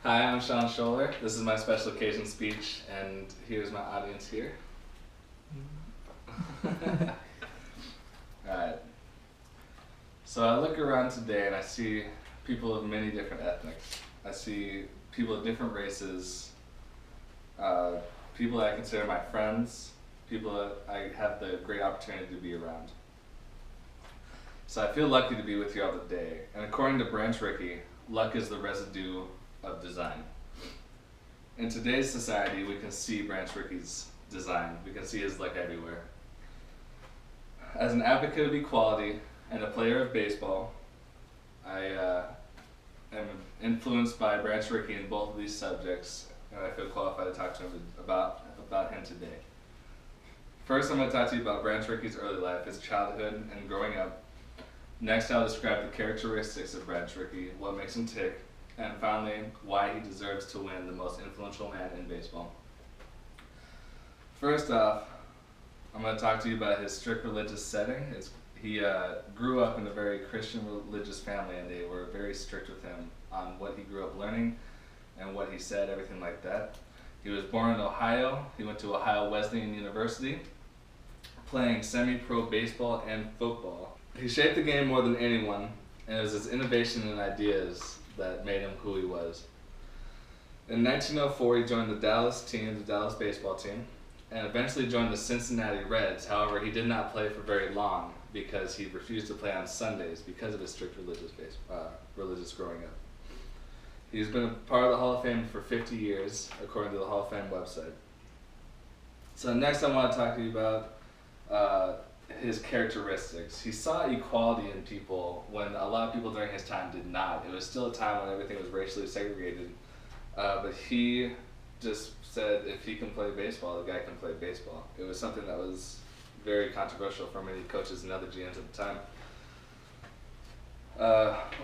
Hi, I'm Scholer. This is my special occasion speech, and here's my audience here. Alright. So I look around today and I see people of many different ethnics. I see people of different races, people that I consider my friends, people that I have the great opportunity to be around. So I feel lucky to be with you all today. And according to Branch Rickey, luck is the residue of design. In today's society, we can see Branch Rickey's design. We can see his luck everywhere. As an advocate of equality and a player of baseball, I am influenced by Branch Rickey in both of these subjects, and I feel qualified to talk to him about him today. First, I'm going to talk to you about Branch Rickey's early life, his childhood, and growing up. Next, I'll describe the characteristics of Branch Rickey, what makes him tick, and finally, why he deserves to win the most influential man in baseball. First off, I'm going to talk to you about his strict religious setting. He grew up in a very Christian religious family, and they were very strict with him on what he grew up learning and what he said, everything like that. He was born in Ohio. He went to Ohio Wesleyan University, playing semi-pro baseball and football. He shaped the game more than anyone, and it was his innovation and ideas that made him who he was. In 1904, he joined the Dallas baseball team, and eventually joined the Cincinnati Reds. However, he did not play for very long because he refused to play on Sundays because of his strict religious growing up. He's been a part of the Hall of Fame for 50 years, according to the Hall of Fame website. So next I want to talk to you about his characteristics. He saw equality in people when a lot of people during his time did not. It was still a time when everything was racially segregated, but he just said if he can play baseball, the guy can play baseball. It was something that was very controversial for many coaches and other GMs at the time.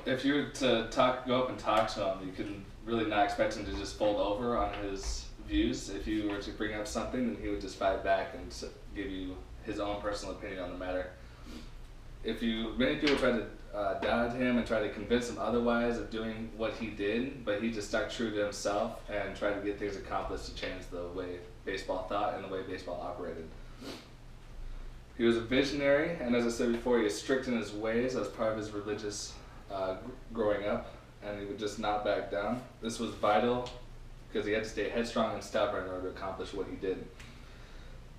If you were to go up and talk to him, you can really not expect him to just fold over on his views. If you were to bring up something, then he would just fight back and give you his own personal opinion on the matter. Many people tried to doubt him and try to convince him otherwise of doing what he did, but he just stuck true to himself and tried to get things accomplished to change the way baseball thought and the way baseball operated. He was a visionary, and as I said before, he was strict in his ways as part of his religious growing up, and he would just not back down. This was vital because he had to stay headstrong and stubborn in order to accomplish what he did.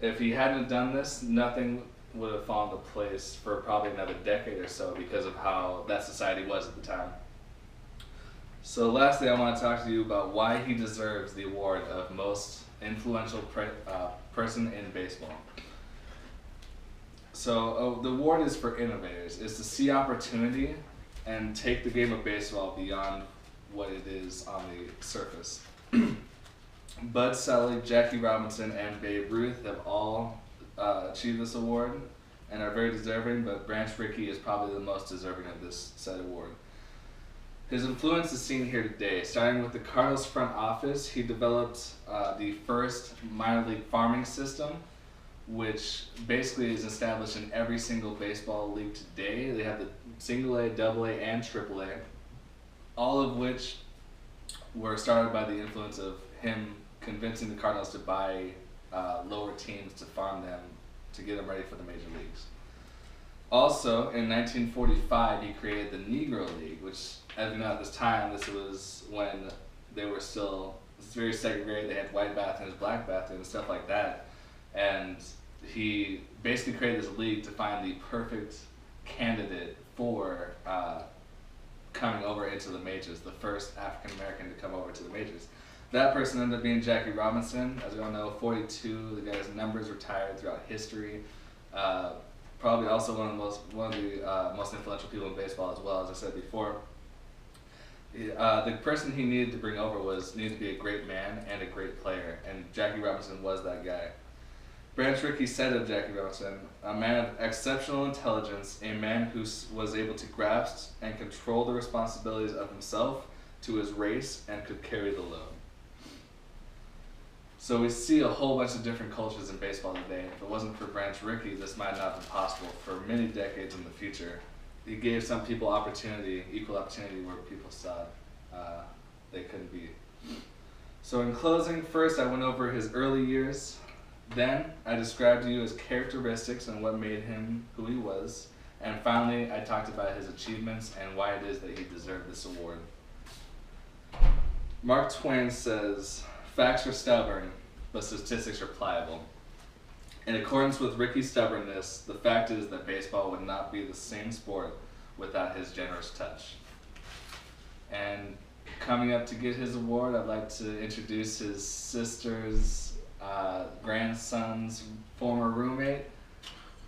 If he hadn't done this, nothing would have fallen into place for probably another decade or so because of how that society was at the time. So lastly, I want to talk to you about why he deserves the award of most influential person in baseball. So the award is for innovators. It's to see opportunity and take the game of baseball beyond what it is on the surface. Bud Selig, Jackie Robinson, and Babe Ruth have all achieved this award and are very deserving, but Branch Rickey is probably the most deserving of this said award. His influence is seen here today. Starting with the Cardinals front office, he developed the first minor league farming system, which basically is established in every single baseball league today. They have the single A, double A, and triple A, all of which were started by the influence of him convincing the Cardinals to buy lower teams to farm them to get them ready for the major leagues. Also, in 1945, he created the Negro League, which, as we know at this time, this was when they were still very segregated. They had white bathrooms, black bathrooms, stuff like that. And he basically created this league to find the perfect candidate for coming over into the majors, the first African American to come over to the majors. That person ended up being Jackie Robinson. As we all know, 42. The guy's numbers retired throughout history. Probably also one of the most influential people in baseball as well, as I said before. The person he needed to bring over needed to be a great man and a great player, and Jackie Robinson was that guy. Branch Rickey said of Jackie Robinson, a man of exceptional intelligence, a man who was able to grasp and control the responsibilities of himself to his race and could carry the load. So we see a whole bunch of different cultures in baseball today. If it wasn't for Branch Rickey, this might not have been possible for many decades in the future. He gave some people opportunity, equal opportunity, where people saw they couldn't be So in closing, first I went over his early years. Then I described to you his characteristics and what made him who he was. And finally, I talked about his achievements and why it is that he deserved this award. Mark Twain says, "Facts are stubborn, but statistics are pliable." In accordance with Ricky's stubbornness, the fact is that baseball would not be the same sport without his generous touch. And coming up to get his award, I'd like to introduce his sister's grandson's former roommate,